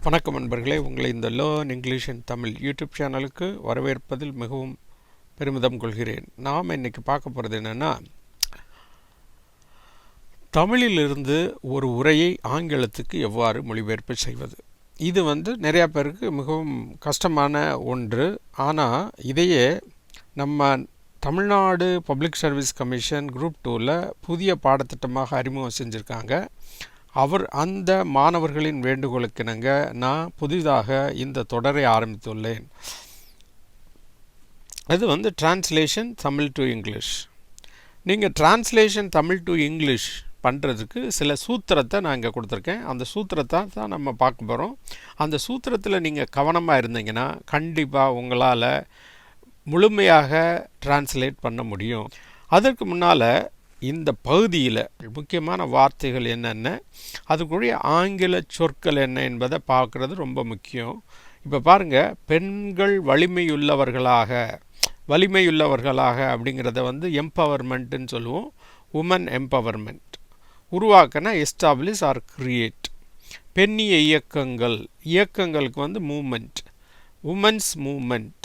வணக்கம் நண்பர்களே, உங்களை இந்த லேர்ன் இங்கிலீஷ் இன் தமிழ் யூடியூப் சேனலுக்கு வரவேற்பதில் மிகவும் பெருமிதம் கொள்கிறேன். நாம் இன்னைக்கு பார்க்க போகிறது என்னென்னா, தமிழிலிருந்து ஒரு உரையை ஆங்கிலத்துக்கு எவ்வாறு மொழிபெயர்ப்பு செய்வது. இது நிறையா பேருக்கு மிகவும் கஷ்டமான ஒன்று. ஆனால் இதையே நம்ம Tamil Nadu public service commission group 2ல் புதிய பாடத்திட்டமாக அறிமுகம் செஞ்சுருக்காங்க. அந்த மாணவர்களின் வேண்டுகோளுக்கிணங்க நான் புதிதாக இந்த தொடரை ஆரம்பித்துள்ளேன். அது டிரான்ஸ்லேஷன் தமிழ் டு இங்கிலீஷ். நீங்கள் டிரான்ஸ்லேஷன் தமிழ் டு இங்கிலீஷ் பண்ணுறதுக்கு சில சூத்திரத்தை நான் இங்கே கொடுத்துருக்கேன். அந்த சூத்திரத்தை தான் நம்ம பார்க்க போகிறோம். அந்த சூத்திரத்தில் நீங்கள் கவனமாக இருந்தீங்கன்னா கண்டிப்பாக உங்களால் முழுமையாக டிரான்ஸ்லேட் பண்ண முடியும். அதற்கு முன்னால் இந்த பகுதியில் முக்கியமான வார்த்தைகள் என்னென்ன, அதுக்குரிய ஆங்கில சொற்கள் என்ன என்பதை பார்க்குறது ரொம்ப முக்கியம். இப்போ பாருங்கள், பெண்கள் வலிமையுள்ளவர்களாக அப்படிங்கிறத எம்பவர்மெண்ட்டுன்னு சொல்லுவோம். Women empowerment. உருவாக்கினா எஸ்டாப்ளிஷ் ஆர் கிரியேட். பெண்ணிய இயக்கங்களுக்கு மூமெண்ட். Women's movement.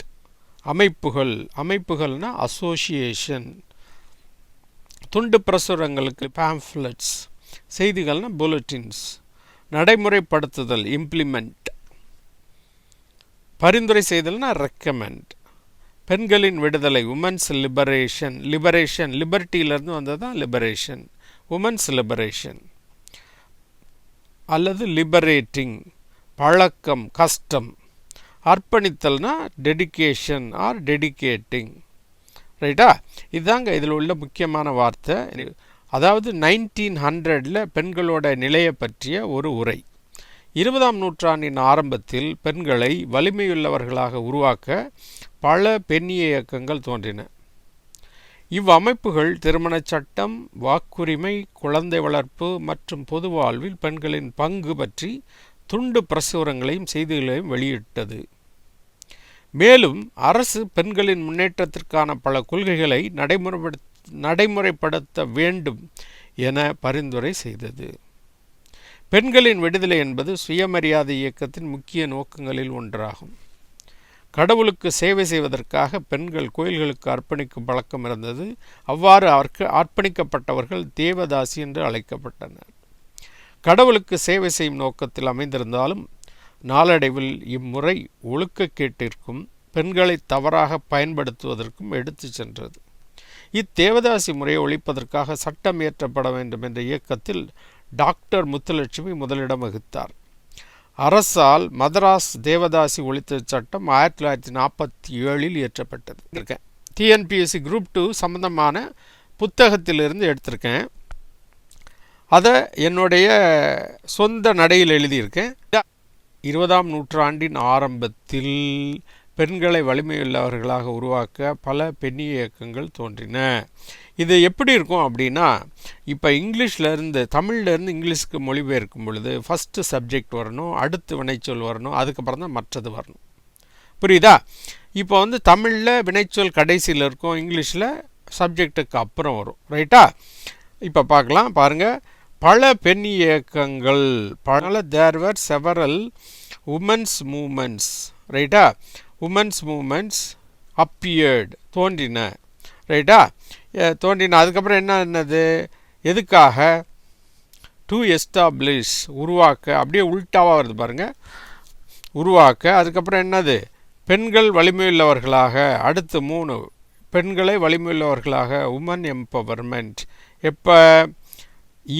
அமைப்புகள்னால் அசோசியேஷன். துண்டு பிரசுரங்களுக்கு பேம்ஃப்லெட்ஸ். செய்திகள்னால் புல்லட்டின்ஸ். நடைமுறைப்படுத்துதல் இம்ப்ளிமெண்ட். பரிந்துரை செய்தல்னால் ரெக்கமெண்ட். பெண்களின் விடுதலை உமன்ஸ் லிபரேஷன். லிபர்ட்டியிலேருந்து வந்தது தான் லிபரேஷன். உமன்ஸ் லிபரேஷன் அல்லது லிபரேட்டிங். பழக்கம் கஸ்டம். அர்ப்பணித்தல்னா டெடிகேஷன் ஆர் டெடிகேட்டிங். ரைட்டா? இதுதாங்க இதில் உள்ள முக்கியமான வார்த்தை. அதாவது 1900 பெண்களோட நிலையை பற்றிய ஒரு உரை. 20ஆம் நூற்றாண்டின் ஆரம்பத்தில் பெண்களை வலிமையுள்ளவர்களாக உருவாக்க பல பெண்ணிய இயக்கங்கள் தோன்றின. இவ்வமைப்புகள் திருமணச் சட்டம், வாக்குரிமை, குழந்தை வளர்ப்பு மற்றும் பொது வாழ்வில் பெண்களின் பங்கு பற்றி துண்டு பிரசுரங்களையும் செய்திகளையும் வெளியிட்டது. மேலும் அரசு பெண்களின் முன்னேற்றத்திற்கான பல கொள்கைகளை நடைமுறைப்படுத்த வேண்டும் என பரிந்துரை செய்தது. பெண்களின் விடுதலை என்பது சுயமரியாதை இயக்கத்தின் முக்கிய நோக்கங்களில் ஒன்றாகும். கடவுளுக்கு சேவை செய்வதற்காக பெண்கள் கோயில்களுக்கு அர்ப்பணிக்கும் பழக்கம் இருந்தது. அவ்வாறு அர்ப்பணிக்கப்பட்டவர்கள் தேவதாசி என்று அழைக்கப்பட்டனர். கடவுளுக்கு சேவை செய்யும் நோக்கத்தில் அமைந்திருந்தாலும் நாளடைவில் இம்முறை ஒழுக்கக்கேட்டிற்கும் பெண்களை தவறாக பயன்படுத்துவதற்கும் எடுத்து சென்றது. இத்தேவதாசி முறையை ஒழிப்பதற்காக சட்டம் இயற்றப்பட வேண்டும் என்ற இயக்கத்தில் டாக்டர் முத்துலட்சுமி முதலிடம் வகித்தார். அரசால் மதராஸ் தேவதாசி ஒழிப்பு சட்டம் 1947 இயற்றப்பட்டது. டிஎன்பிஎஸ்சி குரூப் 2 சம்பந்தமான புத்தகத்திலிருந்து எடுத்திருக்கேன். அதை என்னுடைய சொந்த நடையில் எழுதியிருக்கேன். 20ஆம் நூற்றாண்டின் ஆரம்பத்தில் பெண்களை வலிமையுள்ளவர்களாக உருவாக்க பல பெண்ணிய இயக்கங்கள் தோன்றின. இது எப்படி இருக்கும் அப்படின்னா, இப்போ தமிழ்லேருந்து இங்கிலீஷுக்கு மொழிபெயர்க்கும் பொழுது ஃபஸ்ட்டு சப்ஜெக்ட் வரணும், அடுத்து வினைச்சொல் வரணும், அதுக்கப்புறம் தான் மற்றது வரணும். புரியுதா? இப்போ தமிழில் வினைச்சொல் கடைசியில் இருக்கும், இங்கிலீஷில் சப்ஜெக்டுக்கு அப்புறம் வரும். ரைட்டா? இப்போ பார்க்கலாம். பாருங்கள், பல பெண்ணிய இயக்கங்கள், தேர் வர் செவரல் உமன்ஸ் மூமெண்ட்ஸ். ரைட்டா? உமன்ஸ் மூமெண்ட்ஸ் அப்பியர்டு, தோன்றின. ரைட்டா? தோன்றின. அதுக்கப்புறம் என்னது? எதுக்காக? டு எஸ்டாப்ளிஷ், உருவாக்க. அப்படியே உல்டாவாக வருது பாருங்கள், உருவாக்க. அதுக்கப்புறம் என்னது? பெண்கள் வலிமையுள்ளவர்களாக. அடுத்து 3 பெண்களை வலிமையுள்ளவர்களாக. Women empowerment. எப்போ?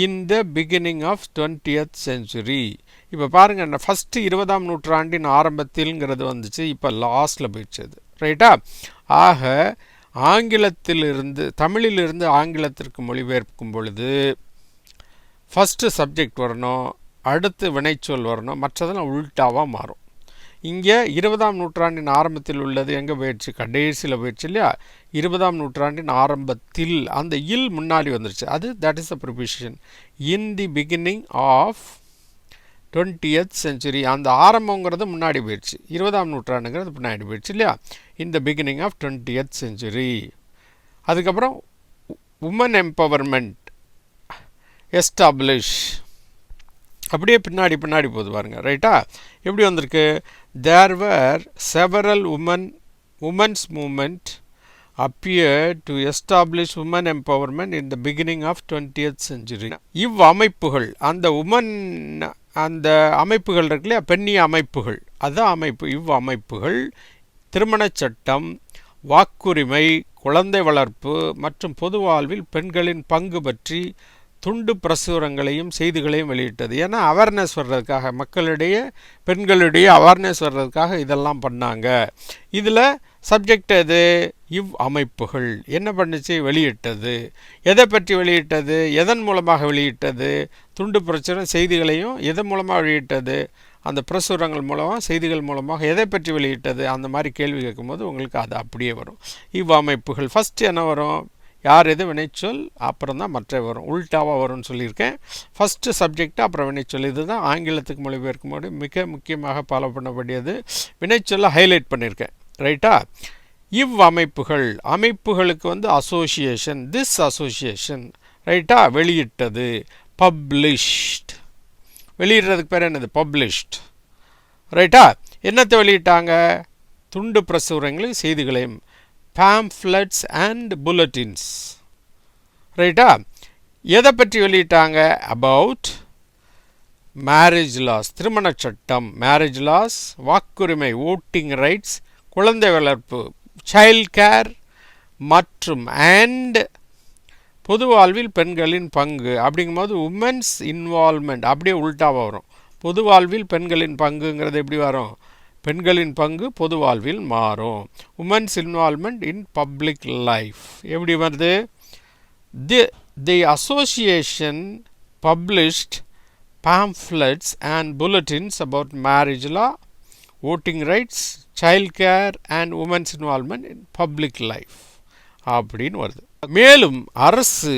In the beginning of 20th century. இப்போ பாருங்கள், ஃபஸ்ட்டு 20ஆம் நூற்றாண்டின் ஆரம்பத்தில்ங்கிறது வந்துச்சு, இப்போ லாஸ்டில் போயிடுச்சு. ரைட்டா? ஆக தமிழிலிருந்து ஆங்கிலத்திற்கு மொழிபெயர்க்கும் பொழுது ஃபஸ்ட்டு சப்ஜெக்ட் வரணும், அடுத்து வினைச்சொல் வரணும், மற்றதெல்லாம் உல்டாவாக மாறும். இங்கே 20ஆம் நூற்றாண்டின் ஆரம்பத்தில் உள்ளது எங்கே போயிடுச்சு? கடைசியில் போயிடுச்சு இல்லையா? 20ஆம் நூற்றாண்டின் ஆரம்பத்தில் அந்த இல் முன்னாடி வந்துருச்சு. That is a prohibition. In the beginning of 20th century. அந்த ஆரம்பங்கிறது முன்னாடி போயிடுச்சு, 20ஆம் நூற்றாண்டுங்கிறது முன்னாடி போயிடுச்சு இல்லையா? In the beginning of 20th century. அதுக்கப்புறம் உமன் எம்பவர்மெண்ட் எஸ்டாப்ளிஷ். அப்படியே பின்னாடி போகுது பாருங்க. ரைட்டா? எப்படி வந்திருக்கு? There were several women's movement appeared to establish women empowerment in the beginning of 20th century. இவ்வமைப்புகள் அந்த அமைப்புகள் இருக்கு இல்லையா, பெண்ணிய அமைப்புகள், அதான் அமைப்பு. இவ்வமைப்புகள் திருமணச் சட்டம், வாக்குரிமை, குழந்தை வளர்ப்பு மற்றும் பொது வாழ்வில் பெண்களின் பங்கு பற்றி துண்டு பிரசுரங்களையும் செய்திகளையும் வெளியிட்டது. ஏன்னா அவேர்னஸ் வர்றதுக்காக, மக்களிடையே பெண்களிடையே அவேர்னஸ் வர்றதுக்காக இதெல்லாம் பண்ணாங்க. இதில் சப்ஜெக்ட் எது? அமைப்புகள் என்ன பண்ணுச்சு? வெளியிட்டது. எதை பற்றி வெளியிட்டது? எதன் மூலமாக வெளியிட்டது? துண்டு பிரசுர செய்திகளையும் எதன் மூலமாக வெளியிட்டது? அந்த பிரசுரங்கள் மூலமாக, செய்திகள் மூலமாக எதை பற்றி வெளியிட்டது? அந்த மாதிரி கேள்வி கேட்கும்போது உங்களுக்கு அது அப்படியே வரும். அமைப்புகள் ஃபஸ்ட்டு என்ன வரும்? யார் எது வினைச்சொல், அப்புறம் தான் மற்ற வரும். உல்டாவாக வரும்னு சொல்லியிருக்கேன். ஃபஸ்ட்டு சப்ஜெக்ட், அப்புறம் வினைச்சொல். இதுதான் ஆங்கிலத்துக்கு மொழிபெயர்க்கும் போது மிக முக்கியமாக ஃபாலோ பண்ணக்கூடியது. வினைச்சொல்லை ஹைலைட் பண்ணியிருக்கேன். ரைட்டா? அமைப்புகளுக்கு அசோசியேஷன், திஸ் அசோசியேஷன். ரைட்டா? வெளியிட்டது. பப்ளிஷ்ட், வெளியிடுறதுக்கு பேர் என்னது? பப்ளிஷ்ட். ரைட்டா? என்னத்தை வெளியிட்டாங்க? துண்டு பிரசுரங்களையும் செய்திகளையும். pamphlets and bulletins. ரைட்டா? எதை பற்றி வெளியிட்டாங்க? about marriage laws, திருமண சட்டம், marriage laws, வாக்குரிமை, voting rights, குழந்தை வளர்ப்பு, child care, மற்றும் and பொது வாழ்வில் பெண்களின் பங்கு. அப்படிங்கும்போது உமன்ஸ் இன்வால்மெண்ட் அப்படியே உல்டாவாக வரும். பொது வாழ்வில் பெண்களின் பங்குங்கிறது எப்படி வரும்? பெண்களின் பங்கு பொது வாழ்வில் மாறும். Women's involvement in public life எப்படி வருது? தி association published pamphlets and bulletins about marriage law, voting rights, child care and women's involvement in public life அப்படின்னு வருது. மேலும் அரசு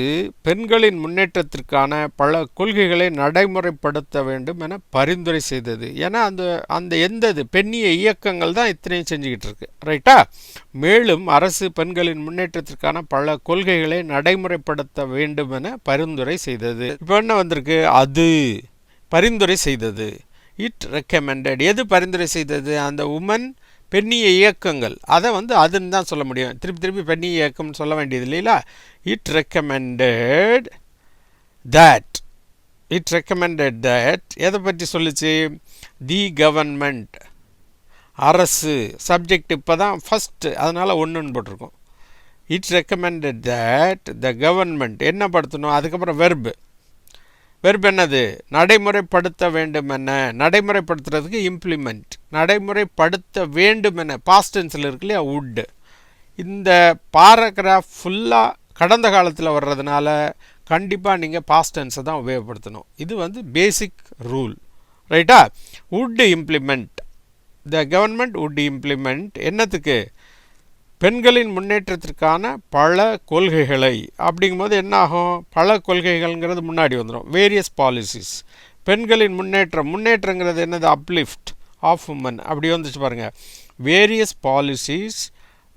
பெண்களின் முன்னேற்றத்திற்கான பல கொள்கைகளை நடைமுறைப்படுத்த வேண்டும் என பரிந்துரை செய்தது. ஏன்னா அந்த எந்தது பெண்ணிய இயக்கங்கள் தான் இத்தனையும் செஞ்சுக்கிட்டு இருக்கு. ரைட்டா? மேலும் அரசு பெண்களின் முன்னேற்றத்திற்கான பல கொள்கைகளை நடைமுறைப்படுத்த வேண்டும் என பரிந்துரை செய்தது. இப்போ என்ன வந்திருக்கு? அது பரிந்துரை செய்தது. It recommended. எது பரிந்துரை செய்தது? அந்த உமன் பெண்ணிய இயக்கங்கள். அதை அதுன்னு தான் சொல்ல முடியும். திருப்பி பெண்ணிய இயக்கம்னு சொல்ல வேண்டியது இல்லைங்களா? இட் ரெக்கமெண்டட் தட் எதை பற்றி சொல்லிச்சு? தி கவர்மெண்ட், அரசு. சப்ஜெக்ட் இப்போ தான் ஃபஸ்ட்டு, அதனால் ஒன்றுன்னு போட்டிருக்கோம். It recommended that the government என்ன படுத்தணும்? அதுக்கப்புறம் வெர்பு என்னது? நடைமுறைப்படுத்த வேண்டும் என்ன? நடைமுறைப்படுத்துறதுக்கு இம்ப்ளிமெண்ட். நடைமுறைப்படுத்த வேண்டும் என்ன பாஸ்ட் டென்ஸில் இருக்கு இல்லையா? வுட். இந்த பாராகிராஃப் ஃபுல்லாக கடந்த காலத்தில் வர்றதுனால கண்டிப்பாக நீங்கள் பாஸ்ட் டென்ஸை தான் உபயோகப்படுத்தணும். இது பேசிக் ரூல். ரைட்டா? Would implement, the government would implement என்னத்துக்கு? பெண்களின் முன்னேற்றத்திற்கான பல கொள்கைகளை. அப்படிங்கும்போது என்ன ஆகும்? பல கொள்கைகள்ங்கிறது முன்னாடி வந்துடும். Various policies. பெண்களின் முன்னேற்றங்கிறது என்னது? Uplift of women. அப்படி வந்துச்சு பாருங்கள். வேரியஸ் பாலிசிஸ்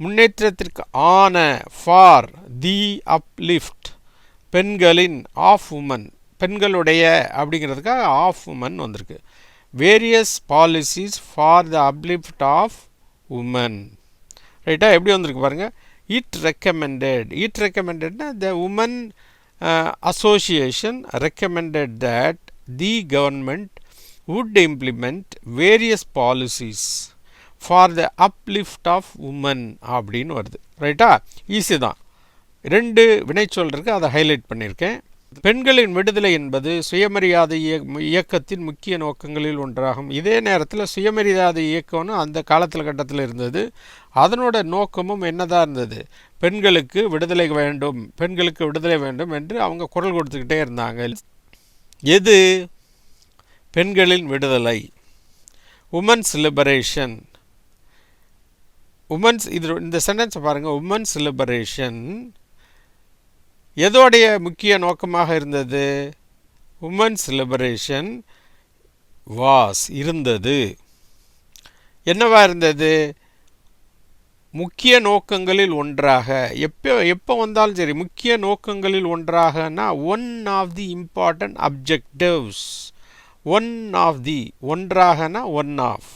முன்னேற்றத்திற்கு ஆன, ஃபார் தி அப்லிஃப்ட், பெண்களின், ஆஃப் உமன் பெண்களுடைய அப்படிங்கிறதுக்காக ஆஃப் உமன் வந்திருக்கு. Various policies for the uplift of women. ரைட்டா? எப்படி வந்திருக்கு பாருங்கள். இட் ரெக்கமெண்டட்னா the women association recommended that the government would implement various policies for the uplift of women அப்படின்னு வருது. ரைட்டா? ஈஸி தான். 2 வினைச்சொல் இருக்குது, அதை ஹைலைட் பண்ணியிருக்கேன். பெண்களின் விடுதலை என்பது சுயமரியாதை இயக்கத்தின் முக்கிய நோக்கங்களில் ஒன்றாகும். இதே நேரத்தில் சுயமரியாதை இயக்கம்னு அந்த கட்டத்தில் இருந்தது. அதனோட நோக்கமும் என்னதான் இருந்தது? பெண்களுக்கு விடுதலை வேண்டும் என்று அவங்க குரல் கொடுத்துக்கிட்டே இருந்தாங்க. எது? பெண்களின் விடுதலை, உமன்ஸ் லிபரேஷன். இந்த சென்டென்ஸை பாருங்கள். உமன்ஸ் லிபரேஷன் எதோடைய முக்கிய நோக்கமாக இருந்தது? உமன்ஸ் லிபரேஷன் இருந்தது. என்னவா இருந்தது? முக்கிய நோக்கங்களில் ஒன்றாக. எப்போ வந்தாலும் சரி, முக்கிய நோக்கங்களில் ஒன்றாகனா one of the important objectives. One of the, ஒன்றாகனா ஒன் ஆஃப்,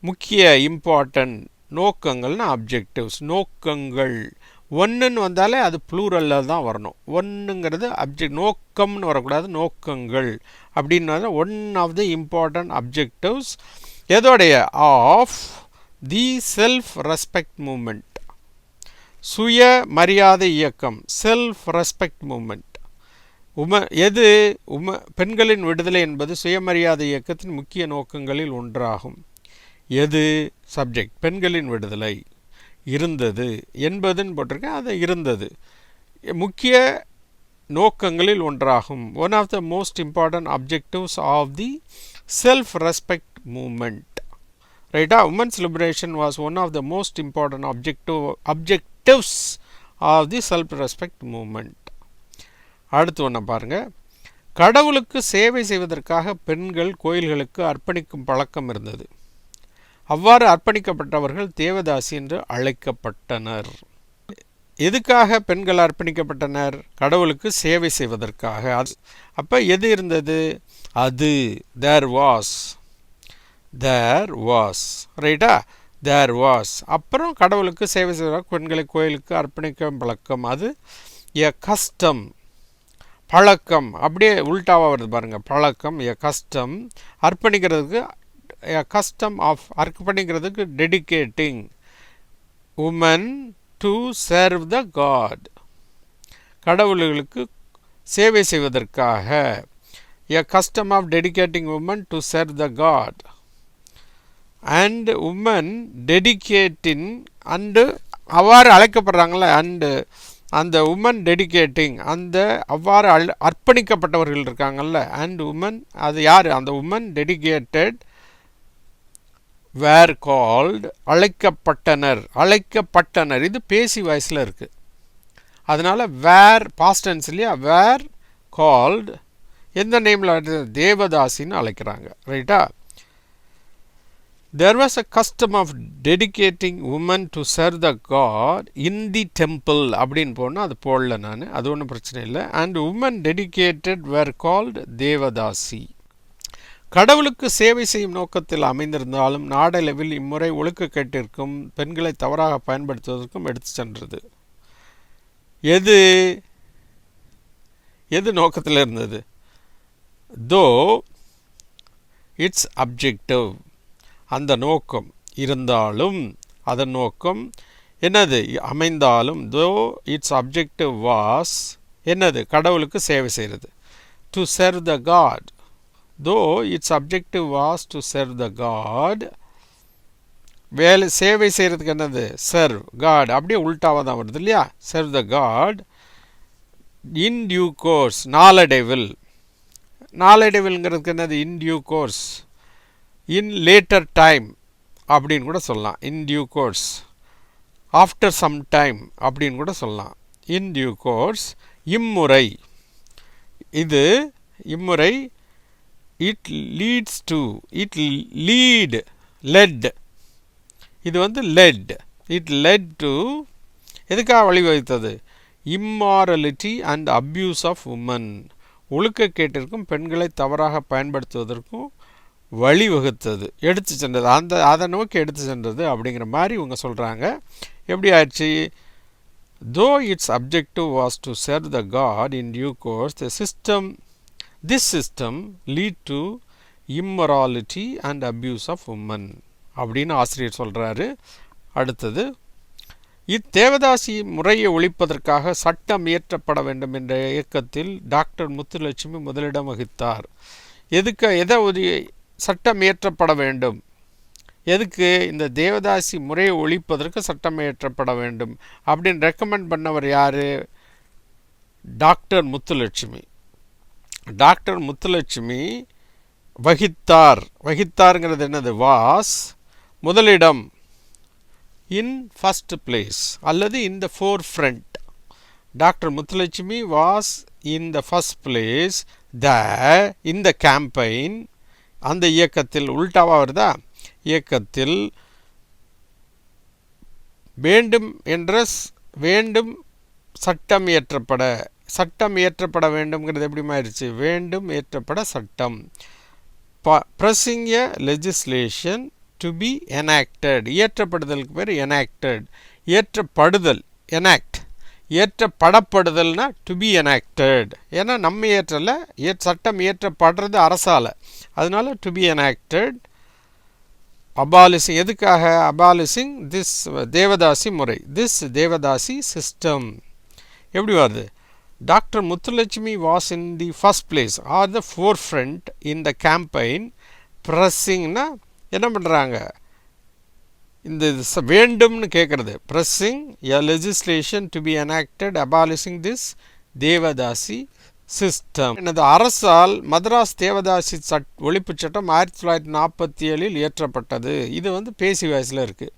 முக்கிய இம்பார்ட்டன்ட், நோக்கங்கள்னா அப்ஜெக்டிவ்ஸ், நோக்கங்கள். ஒன்றுன்னு வந்தாலே அது ப்ளூரலில் தான் வரணும். ஒன்றுங்கிறது நோக்கம்னு வரக்கூடாது, நோக்கங்கள் அப்படின்னு one of the important objectives எதோடைய, of the self respect movement, சுய மரியாதை இயக்கம், செல்ஃப் ரெஸ்பெக்ட் மூமெண்ட். எது பெண்களின் விடுதலை என்பது சுயமரியாதை இயக்கத்தின் முக்கிய நோக்கங்களில் ஒன்றாகும். எது சப்ஜெக்ட், பெண்களின் விடுதலை இருந்தது என்பதுன்னு போட்டிருக்கேன், அது இருந்தது, முக்கிய நோக்கங்களில் ஒன்றாகும். One of the most important objectives of the self respect movement. ரைட்டா, women's liberation was one of the most important objectives of the self respect movement. அடுத்து ஒன்று பாருங்க. கடவுளுக்கு சேவை செய்வதற்காக பெண்கள் கோயில்களுக்கு அர்ப்பணிக்கும் பழக்கம் இருந்தது. அவ்வாறு அர்ப்பணிக்கப்பட்டவர்கள் தேவதாசி என்று அழைக்கப்பட்டனர். எதுக்காக பெண்கள் அர்ப்பணிக்கப்பட்டனர்? கடவுளுக்கு சேவை செய்வதற்காக. அப்போ எது இருந்தது? அது தேர் வாஸ் ரைட்டா, தேர் வாஸ். அப்புறம் கடவுளுக்கு சேவை செய்வதற்காக பெண்களை கோயிலுக்கு அர்ப்பணிக்கும் பழக்கம், அது எ கஸ்டம், பழக்கம். அப்படியே உல்டாவாக வருது பாருங்கள், பழக்கம் எ கஸ்டம், அர்ப்பணிக்கிறதுக்கு a custom of, அர்ப்பணிக்கிறதுக்கு dedicating women to serve the God, கடவுளுக்கு சேவை செய்வதற்காக, a custom of dedicating women to serve the God, and women dedicating, and அவ்வாறு அழைக்கப்படுறாங்களே, and அந்த உமன் டெடிகேட்டிங், அந்த அவ்வாறு அர்ப்பணிக்கப்பட்டவர்கள் இருக்காங்கல்ல, அண்ட் உமன், அது யார்? அந்த உமன் டெடிகேட்டட் வேர் கால்டு, அழைக்கப்பட்டனர். இது பேசி வாய்ஸில் இருக்குது, அதனால் வேர் பாஸ்ட் டென்ஸ் இல்லையா, வேர் கால்டு எந்த நேமில்? தேவதாசின்னு அழைக்கிறாங்க. ரைட்டா, there was a custom of dedicating women to serve the God in the temple அப்படின்னு போனால் அது போடல நான், அது ஒன்றும் பிரச்சனை இல்லை. and women dedicated were called devadasi. கடவுளுக்கு சேவை செய்யும் நோக்கத்தில் அமைந்திருந்தாலும் நாடளவில் இம்முறை ஒழுக்கக்கேட்டிற்கும் பெண்களை தவறாக பயன்படுத்துவதற்கும் எடுத்து சென்றது. எது நோக்கத்தில் இருந்தது? தோ இட்ஸ் அப்ஜெக்டிவ், அந்த நோக்கம் இருந்தாலும், அதன் நோக்கம் என்னது? அமைந்தாலும், தோ இட்ஸ் அப்ஜெக்டிவ் வாஸ் என்னது? கடவுளுக்கு சேவை செய்கிறது. To serve the God, though it's objective was to serve the God. வேலை சேவை செய்கிறதுக்கு என்னது? Serve God. அப்படியே உல்டாவாக தான் வருது இல்லையா, serve the God. In due course, நாளடைவில்ங்கிறதுக்கு என்னது? In due course, in later time அப்படின்னு கூட சொல்லலாம். In due course, after some time அப்படின்னு கூட சொல்லலாம். In due course. இம்முறை, இது இம்முறை. It leads to, it led, இது வந்து லெட், இட் லெட் டு, எதுக்காக வழிவகுத்தது? Immorality and abuse of women, ஒழுக்கக்கேட்டிற்கும் பெண்களை தவறாக பயன்படுத்துவதற்கும் வழிவகுத்தது, எடுத்து சென்றது, அதை நோக்கி எடுத்து சென்றது அப்படிங்கிற மாதிரி இவங்க சொல்கிறாங்க. எப்படி ஆயிடுச்சு? Though it's objective was to serve the God in due course, this system lead to immorality and abuse of women அப்படின்னு ஆசிரியர் சொல்கிறாரு. அடுத்தது, இத்தேவதாசி முறையை ஒழிப்பதற்காக சட்டம் இயற்றப்பட வேண்டும் என்ற இயக்கத்தில் டாக்டர் முத்துலட்சுமி முதலிடம் வகித்தார். எதை சட்டம் இயற்றப்பட வேண்டும்? எதுக்கு? இந்த தேவதாசி முறையை ஒழிப்பதற்கு சட்டம் இயற்றப்பட வேண்டும் அப்படின்னு ரெக்கமெண்ட் பண்ணவர் யார்? டாக்டர் முத்துலட்சுமி. டாக்டர் முத்துலட்சுமி வகித்தாருங்கிறது என்னது? வாஸ், முதலிடம், இன் ஃபர்ஸ்ட் பிளேஸ் அல்லது in the forefront. Doctor Muthulakshmi was in the first place in the campaign, அந்த இயக்கத்தில். உல்டாவாக வருதா? இயக்கத்தில் வேண்டும் சட்டம் இயற்றப்பட வேண்டும்ங்கிறது எப்படி மாறிடுச்சு? வேண்டும் இயற்றப்பட சட்டம். pressing a legislation to be enacted. இயற்றப்படுதலுக்கு பேர் enacted. இயற்றப்படுதல் enact. இயற்றப்படப்படுதல்னா to be enacted. ஏன்னா நம்ம இயற்றல, சட்டம் இயற்றப்படுறது அரசால, அதனால to be enacted. abolishing, எதுக்காக abolishing this தேவதாசி முறை, this தேவதாசி system. எப்படி வருது? Dr. Muthulakshmi was in the first place or the forefront in the campaign pressing. என்ன பண்ணுறாங்க? இந்த வேண்டும்னு கேட்குறது, pressing a legislation to be enacted abolishing this devadasi system. எனது அரசால் மதராஸ் தேவதாசி ஒழிப்பு சட்டம் 1947 இயற்றப்பட்டது. இது பேசி வாய்ஸில் இருக்குது.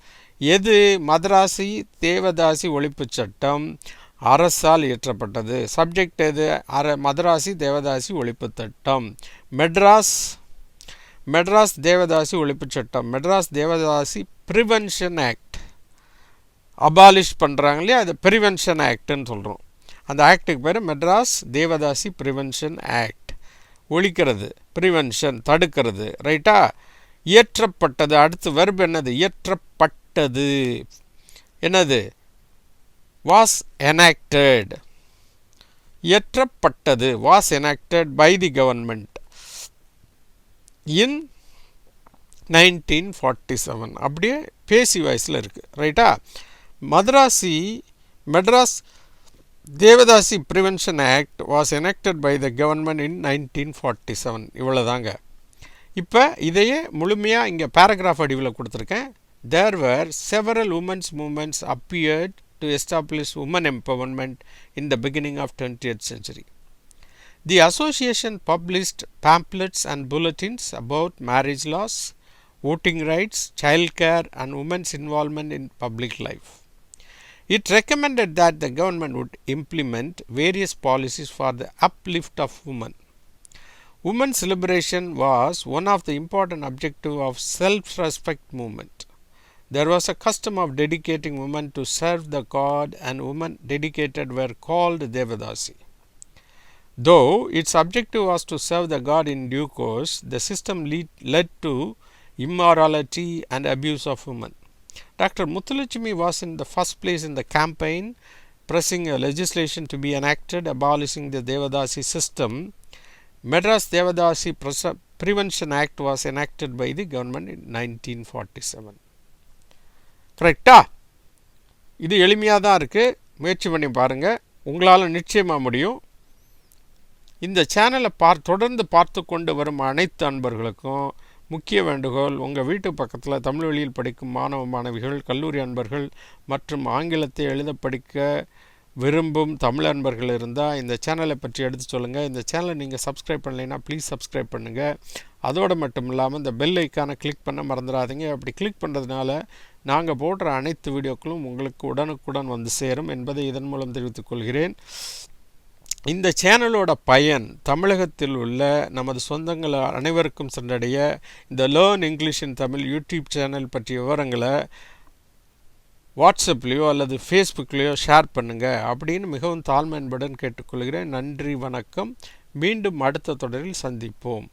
எது? மதராசி தேவதாசி ஒழிப்பு சட்டம் அரசால் இயற்றப்பட்டது. சப்ஜெக்ட் எது? மதராசி தேவதாசி ஒழிப்பு சட்டம். மெட்ராஸ் தேவதாசி ஒழிப்பு சட்டம், Madras devadasi prevention act. Abolish பண்ணுறாங்க இல்லையா, அது ப்ரிவென்ஷன் ஆக்ட்னு சொல்கிறோம். அந்த ஆக்டுக்கு பேர் மெட்ராஸ் தேவதாசி ப்ரிவென்ஷன் ஆக்ட். ஒழிக்கிறது, ப்ரிவென்ஷன் தடுக்கிறது, ரைட்டா? இயற்றப்பட்டது. அடுத்து வெர்ப் என்னது? இயற்றப்பட்டது. என்னது? was enacted. இயற்றப்பட்டது was enacted by the government in 1947. அப்படியே பேசி வாய்ஸில் இருக்குது, ரைட்டா? Madras devadasi prevention act was enacted by the government in 1947. இவ்வளோதாங்க. இப்போ இதையே முழுமையாக இங்கே பேராகிராஃப் அடிவில் கொடுத்துருக்கேன். There were several women's movements appeared to establish women empowerment in the beginning of 20th century. The association published pamphlets and bulletins about marriage laws, voting rights, child care, and women's involvement in public life. It recommended that the government would implement various policies for the uplift of women. Women's liberation was one of the important objectives of self-respect movement. There was a custom of dedicating women to serve the god, and women dedicated were called Devadasi. Though its objective was to serve the god in due course, the system led to immorality and abuse of women. Dr. Muthulakshmi was in the first place in the campaign, pressing a legislation to be enacted abolishing the Devadasi system. Madras Devadasi Prevention Act was enacted by the government in 1947. கரெக்டா? இது எளிமையாக தான் இருக்குது. முயற்சி பண்ணி பாருங்கள், உங்களால் நிச்சயமாக முடியும். இந்த சேனலை தொடர்ந்து பார்த்து கொண்டு வரும் அனைத்து அன்பர்களுக்கும் முக்கிய வேண்டுகோள், உங்கள் வீட்டு பக்கத்தில் தமிழ் வழியில் படிக்கும் மாணவ மாணவிகள், கல்லூரி அன்பர்கள் மற்றும் ஆங்கிலத்தை எழுத படிக்க விரும்பும் தமிழ் அன்பர்கள் இருந்தால் இந்த சேனலை பற்றி எடுத்து சொல்லுங்கள். இந்த சேனலை நீங்கள் சப்ஸ்கிரைப் பண்ணலைன்னா ப்ளீஸ் சப்ஸ்கிரைப் பண்ணுங்கள். அதோடு மட்டும் இல்லாமல் இந்த பெல் ஐக்கானை கிளிக் பண்ண மறந்துடாதீங்க. அப்படி கிளிக் பண்ணுறதுனால நாங்கள் போடுற அனைத்து வீடியோக்களும் உங்களுக்கு உடனுக்குடன் வந்து சேரும் என்பதை இதன் மூலம் தெரிவித்துக் கொள்கிறேன். இந்த சேனலோட பயன் தமிழகத்தில் உள்ள நமது சொந்தங்கள் அனைவருக்கும் சென்றடைய இந்த லேர்ன் இங்கிலீஷ் இன் தமிழ் யூடியூப் சேனல் பற்றிய விவரங்களை வாட்ஸ்அப்லேயோ அல்லது ஃபேஸ்புக்லேயோ ஷேர் பண்ணுங்கள் அப்படின்னு மிகவும் தாழ்மையுடன் கேட்டுக்கொள்கிறேன். நன்றி, வணக்கம். மீண்டும் அடுத்த தொடரில் சந்திப்போம்.